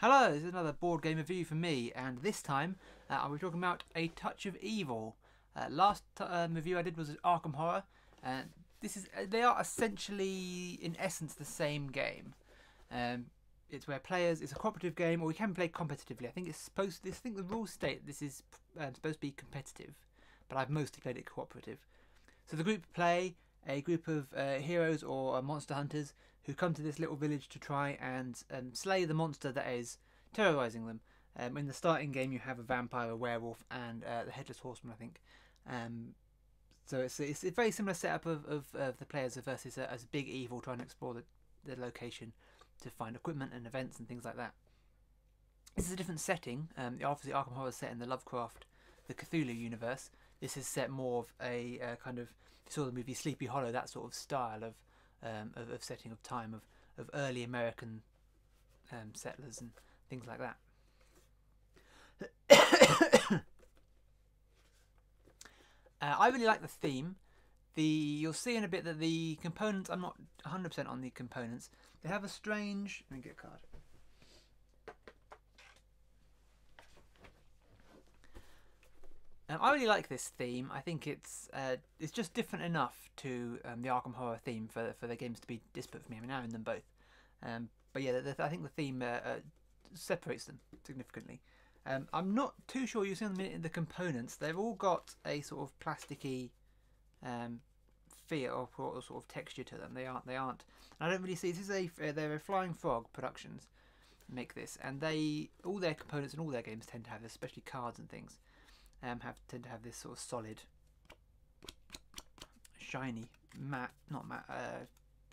Hello, this is another board game review from me, and this time I'll be talking about A Touch of Evil. Last review I did was Arkham Horror, and they are essentially, in essence, the same game. It's where it's a cooperative game, or we can play competitively. I think the rules state this is supposed to be competitive, but I've mostly played it cooperative. So the group play a group of heroes or monster hunters who come to this little village to try and slay the monster that is terrorizing them. In the starting game, you have a vampire, a werewolf, and the headless horseman, I think. So it's a very similar setup of the players versus as a big evil trying to explore the location to find equipment and events and things like that. This is a different setting. Obviously, Arkham Horror is set in the Lovecraft, the Cthulhu universe. This is set more of a kind of, if you saw the movie Sleepy Hollow, that sort of style of setting of time of early American settlers and things like that. I really like the theme. You'll see in a bit that the components, I'm not 100% on the components. They have a strange. Let me get a card. I really like this theme. I think it's just different enough to the Arkham Horror theme for the games to be disparate for me. I mean, I own them both, but yeah, I think the theme separates them significantly. I'm not too sure. You see on the components, they've all got a sort of plasticky feel or sort of texture to them. They aren't. I don't really see. They're a Flying Frog Productions make this, and all their components and all their games tend to have this, especially cards and things. Tend to have this sort of solid, shiny,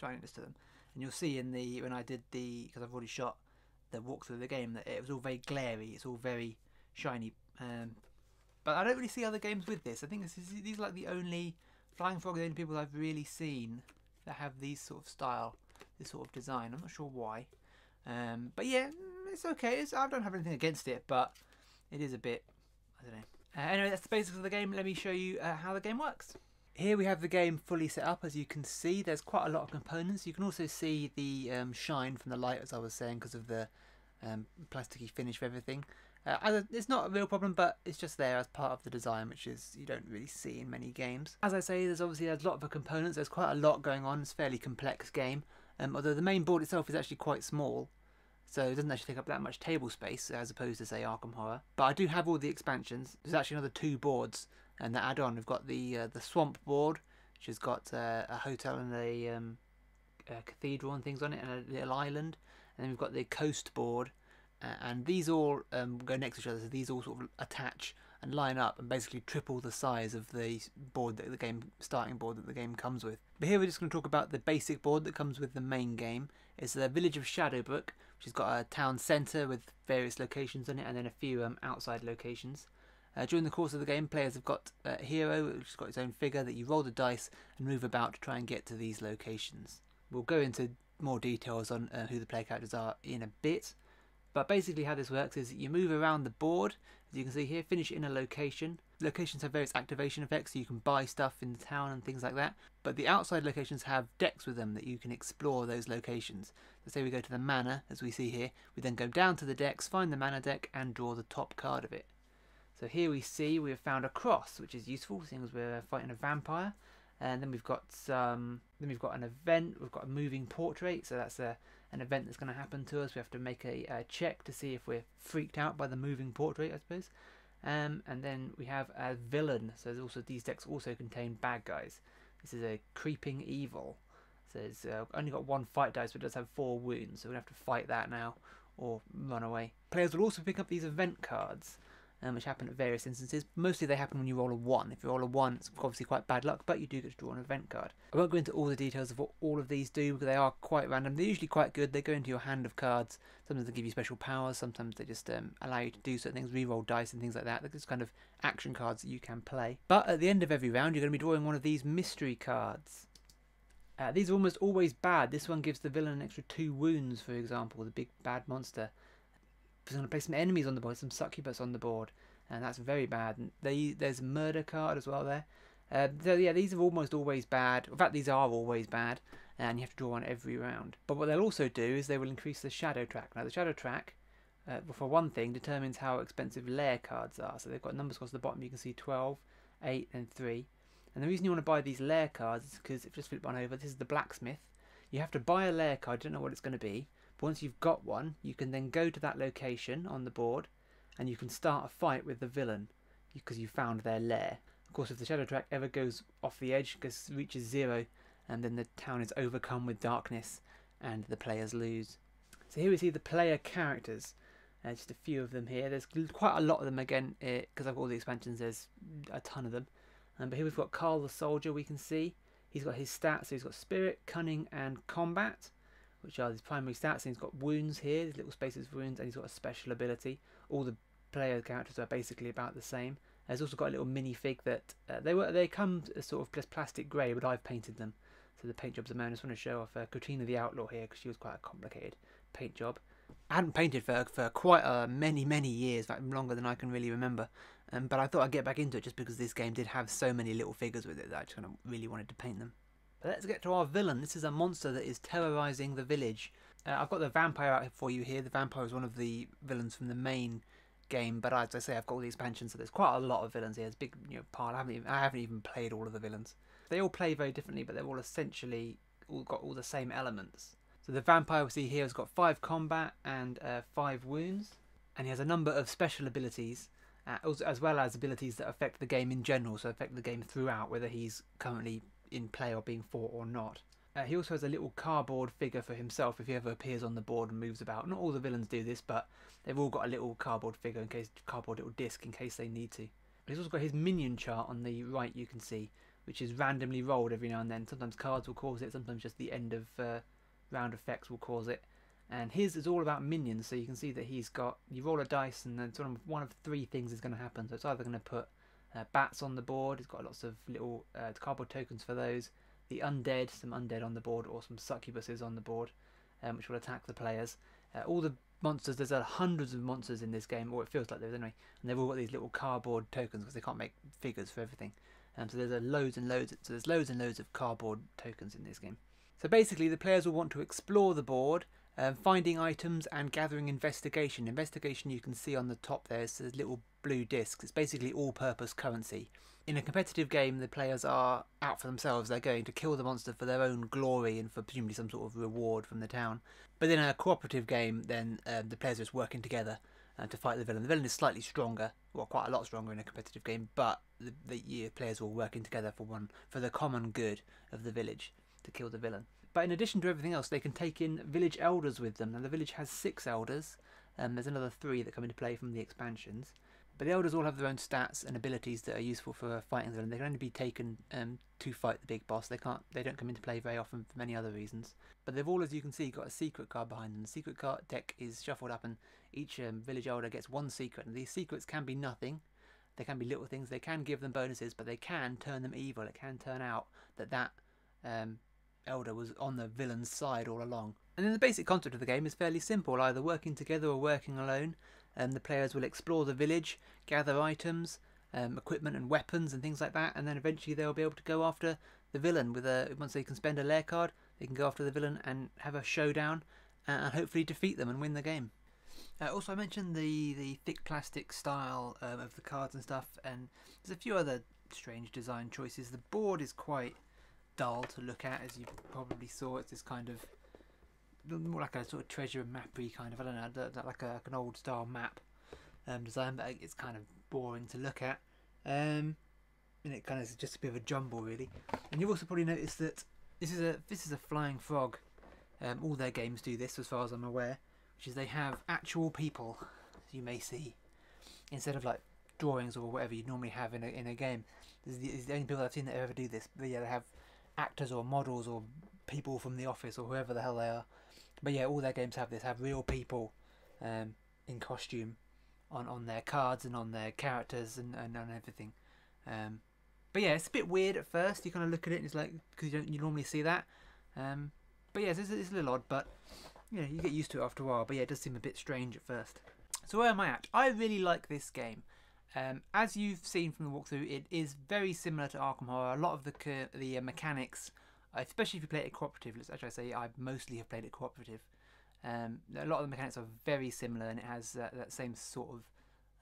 shininess to them. And you'll see when I did because I've already shot the walkthrough of the game, that it was all very glary. It's all very shiny. But I don't really see other games with this. I think these are like the only Flying Frog, the only people I've really seen that have these sort of style, this sort of design. I'm not sure why. But yeah, it's okay. I don't have anything against it, but it is a bit, I don't know. Anyway, that's the basics of the game. Let me show you how the game works. Here we have the game fully set up. As you can see, there's quite a lot of components. You can also see the shine from the light, as I was saying, because of the plasticky finish of everything. It's not a real problem, but it's just there as part of the design, which you don't really see in many games. As I say, there's a lot of components. There's quite a lot going on. It's a fairly complex game, although the main board itself is actually quite small. So it doesn't actually take up that much table space as opposed to, say, Arkham Horror. But I do have all the expansions. There's actually another 2 boards and that add on. We've got the Swamp board, which has got a hotel and a cathedral and things on it, and a little island. And then we've got the Coast board, and these all go next to each other. So these all sort of attach and line up and basically triple the size of the board starting board that the game comes with. But here we're just going to talk about the basic board that comes with the main game. It's the Village of Shadowbrook, which has got a town centre with various locations on it, and then a few outside locations. During the course of the game, players have got a hero which has got its own figure that you roll the dice and move about to try and get to these locations. We'll go into more details on who the player characters are in a bit. But basically how this works is you move around the board, as you can see here, finish in a location. Locations have various activation effects, so you can buy stuff in the town and things like that. But the outside locations have decks with them that you can explore those locations. So say we go to the manor, as we see here, we then go down to the decks, find the manor deck and draw the top card of it. So here we see we have found a cross, which is useful, seeing as we're fighting a vampire. And then we've got an event, we've got a moving portrait, so that's an event that's going to happen to us. We have to make a check to see if we're freaked out by the moving portrait, I suppose. And then we have a villain, so these decks also contain bad guys. This is a creeping evil, so it's only got 1 fight dice, but it does have 4 wounds, so we have to fight that now or run away. Players will also pick up these event cards, which happen at various instances. Mostly they happen when you roll a 1. If you roll a 1, it's obviously quite bad luck, but you do get to draw an event card. I won't go into all the details of what all of these do, because they are quite random. They're usually quite good. They go into your hand of cards. Sometimes they give you special powers, sometimes they just allow you to do certain things, re-roll dice and things like that. They're just kind of action cards that you can play. But at the end of every round, you're going to be drawing one of these mystery cards. These are almost always bad. This one gives the villain an extra 2 wounds, for example, the big bad monster. We're going to play some enemies on the board, some succubus on the board, and that's very bad. And there's a murder card as well there. So yeah, these are almost always bad. In fact, these are always bad, and you have to draw one every round. But what they'll also do is they will increase the shadow track. Now the shadow track for one thing, determines how expensive lair cards are. So they've got numbers across the bottom. You can see 12, 8, and 3. And the reason you want to buy these lair cards is because, if you just flip one over, this is the blacksmith. You have to buy a lair card, you don't know what it's going to be. But once you've got one, you can then go to that location on the board and you can start a fight with the villain because you found their lair. Of course, if the shadow track ever goes off the edge, reaches 0, and then the town is overcome with darkness and the players lose. So here we see the player characters. Just a few of them here. There's quite a lot of them again because I've got all the expansions. There's a ton of them. But here we've got Carl the Soldier. We can see he's got his stats. So he's got Spirit, Cunning, and Combat, which are his primary stats. And he's got wounds here. These little spaces of wounds, and he's got a special ability. All the player characters are basically about the same. There's also got a little minifig that they come sort of just plastic grey, but I've painted them. So the paint jobs are mine. I just want to show off Katrina the Outlaw here because she was quite a complicated paint job. I hadn't painted for quite many years, in fact longer than I can really remember. But I thought I'd get back into it just because this game did have so many little figures with it that I just kind of really wanted to paint them. But let's get to our villain. This is a monster that is terrorising the village. I've got the vampire out for you here. The vampire is one of the villains from the main game, but as I say, I've got all the expansions, so there's quite a lot of villains here. There's a big pile. I haven't even played all of the villains. They all play very differently, but they're all essentially got all the same elements. So the vampire we see here has got 5 combat and 5 wounds, and he has a number of special abilities, as well as abilities that affect the game in general, so affect the game throughout, whether he's currently in play or being fought or not. He also has a little cardboard figure for himself if he ever appears on the board and moves about. Not all the villains do this, but they've all got a little cardboard figure cardboard little disc in case they need to. He's also got his minion chart on the right, you can see, which is randomly rolled every now and then. Sometimes cards will cause it, sometimes just the end of round effects will cause it. And his is all about minions, so you can see that he's got, you roll a dice and then sort of one of 3 things is going to happen. So it's either going to put bats on the board, he's got lots of little cardboard tokens for those, the undead, some undead on the board, or some succubuses on the board, which will attack the players. All the monsters, there's hundreds of monsters in this game, or it feels like there is anyway, and they've all got these little cardboard tokens because they can't make figures for everything. So there's loads and loads of cardboard tokens in this game. So basically the players will want to explore the board, finding items and gathering investigation. Investigation you can see on the top there, so there's little blue discs. It's basically all-purpose currency. In a competitive game, the players are out for themselves. They're going to kill the monster for their own glory and for presumably some sort of reward from the town. But in a cooperative game, then the players are just working together to fight the villain. The villain is slightly stronger, well, quite a lot stronger in a competitive game, but the players are all working together for the common good of the village to kill the villain. But in addition to everything else, they can take in village elders with them. And the village has 6 elders. There's another 3 that come into play from the expansions. But the elders all have their own stats and abilities that are useful for fighting the villain. They can only be taken to fight the big boss. They don't come into play very often for many other reasons. But they've all, as you can see, got a secret card behind them. The secret card deck is shuffled up, and each village elder gets 1 secret. And these secrets can be nothing. They can be little things. They can give them bonuses, but they can turn them evil. It can turn out that elder was on the villain's side all along. And then the basic concept of the game is fairly simple, either working together or working alone. The players will explore the village, gather items, equipment and weapons and things like that, and then eventually they'll be able to go after the villain once they can spend a lair card, they can go after the villain and have a showdown and hopefully defeat them and win the game. Also, I mentioned the thick plastic style of the cards and stuff, and there's a few other strange design choices. The board is quite dull to look at, as you probably saw. It's this kind of more like a sort of treasure map-y kind of, I don't know, like an old style map design, but it's kind of boring to look at, and it kind of is just a bit of a jumble really. And you've also probably noticed that this is a flying frog. All their games do this, as far as I'm aware, which is they have actual people, as you may see, instead of like drawings or whatever you'd normally have in a game. This is the only people I've seen that ever do this. But yeah, they have actors or models or people from the office or whoever the hell they are. But yeah, all their games have this, have real people in costume on their cards and on their characters and on everything. But yeah, it's a bit weird at first. You kind of look at it and it's like, because you normally see that. But yeah, it's a little odd, but you know, you get used to it after a while. But yeah, it does seem a bit strange at first. So where am I at? I really like this game. As you've seen from the walkthrough, it is very similar to Arkham Horror. A lot of the mechanics, especially if you play it cooperative, as I say, I mostly have played it cooperative, A lot of the mechanics are very similar, and it has that same sort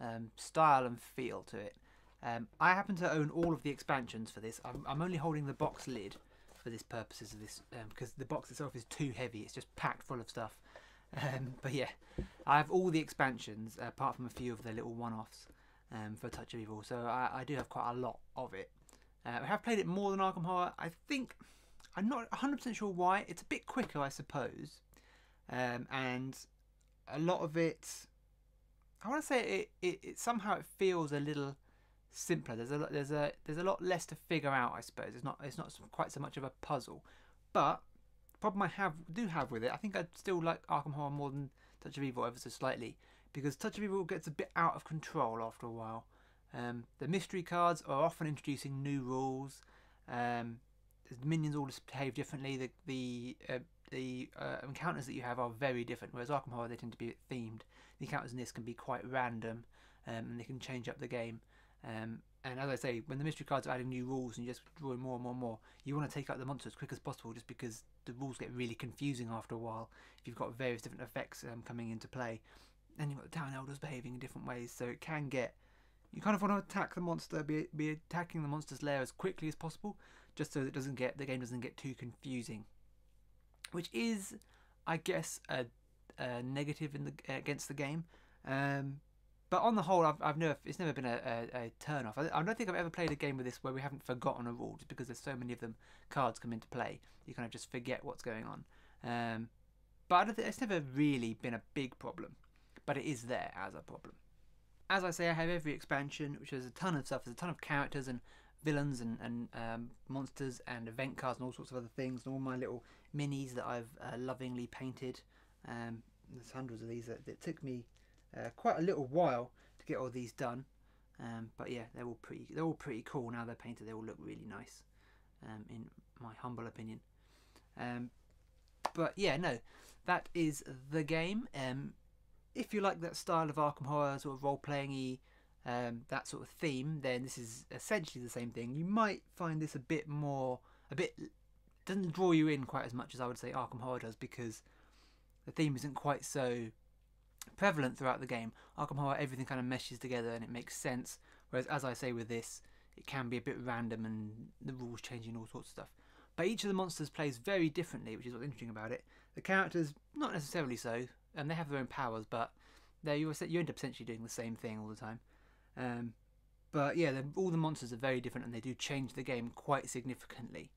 of style and feel to it. I happen to own all of the expansions for this. I'm only holding the box lid for this purposes of this, because the box itself is too heavy. It's just packed full of stuff. But yeah, I have all the expansions apart from a few of the little one-offs for Touch of Evil. So I do have quite a lot of it. I have played it more than Arkham Horror. I think, I'm not 100% sure why. It's a bit quicker, I suppose. And a lot of it, I want to say it somehow it feels a little simpler. There's a lot less to figure out, I suppose. It's not quite so much of a puzzle. But the problem I do have with it, I think I still like Arkham Horror more than Touch of Evil ever so slightly, because Touch of Evil gets a bit out of control after a while. The mystery cards are often introducing new rules. The minions all behave differently. The encounters that you have are very different, whereas Arkham Horror, they tend to be a bit themed. The encounters in this can be quite random, and they can change up the game. And as I say, when the mystery cards are adding new rules and you're just drawing more and more and more, you want to take out the monster as quick as possible, just because the rules get really confusing after a while if you've got various different effects coming into play. And you've got the Town Elders behaving in different ways, so it can get... You kind of want to attack the monster, be attacking the monster's lair as quickly as possible, just so that the game doesn't get too confusing. Which is, I guess, a negative against the game. But on the whole, it's never been a turn off. I don't think I've ever played a game with this where we haven't forgotten a rule, just because there's so many of them cards come into play. You kind of just forget what's going on. But I don't think it's never really been a big problem. But it is there as a problem. As I say, I have every expansion, which has a ton of stuff. There's a ton of characters and villains and monsters and event cards and all sorts of other things, and all my little minis that I've lovingly painted. There's hundreds of these. It took me quite a little while to get all these done, but yeah, they're all pretty cool now they're painted. They all look really nice, in my humble opinion. But yeah, no, that is the game. If you like that style of Arkham Horror, sort of role-playing-y, that sort of theme, then this is essentially the same thing. You might find this doesn't draw you in quite as much as I would say Arkham Horror does, because the theme isn't quite so prevalent throughout the game. Arkham Horror, everything kind of meshes together and it makes sense, whereas as I say with this, it can be a bit random and the rules changing, all sorts of stuff. But each of the monsters plays very differently, which is what's interesting about it. The characters, not necessarily so, and they have their own powers, but you end up essentially doing the same thing all the time. But yeah, all the monsters are very different, and they do change the game quite significantly.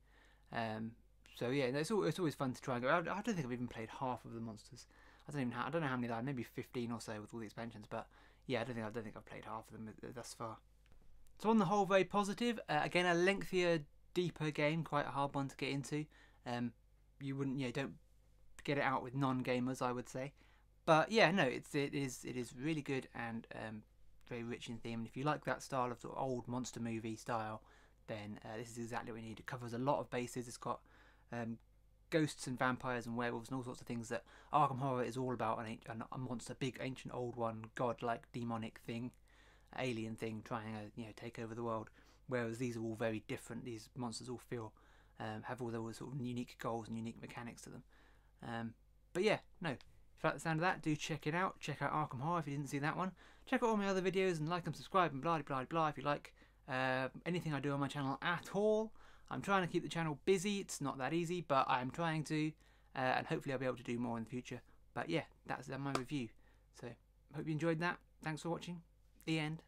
So yeah, it's always fun to try and go. I don't think I've even played half of the monsters. I don't know how many there are, maybe 15 or so with all the expansions. But yeah, I don't think I've played half of them thus far. So on the whole, very positive. Again, a lengthier, deeper game, quite a hard one to get into. You wouldn't, don't get it out with non-gamers, I would say. But yeah, no, it is really good and very rich in theme. And if you like that style of sort of old monster movie style, then this is exactly what you need. It covers a lot of bases. It's got ghosts and vampires and werewolves and all sorts of things that Arkham Horror is all about. A monster, big ancient old one, godlike demonic thing, alien thing trying to take over the world. Whereas these are all very different. These monsters all have all those sort of unique goals and unique mechanics to them. But yeah, no. If you like the sound of that, do check it out. Check out Arkham Horror if you didn't see that one. Check out all my other videos and like and subscribe and blah blah blah if you like anything I do on my channel at all. I'm trying to keep the channel busy. It's not that easy, but I'm trying to, and hopefully I'll be able to do more in the future. But yeah, that's my review. So hope you enjoyed that. Thanks for watching. The end.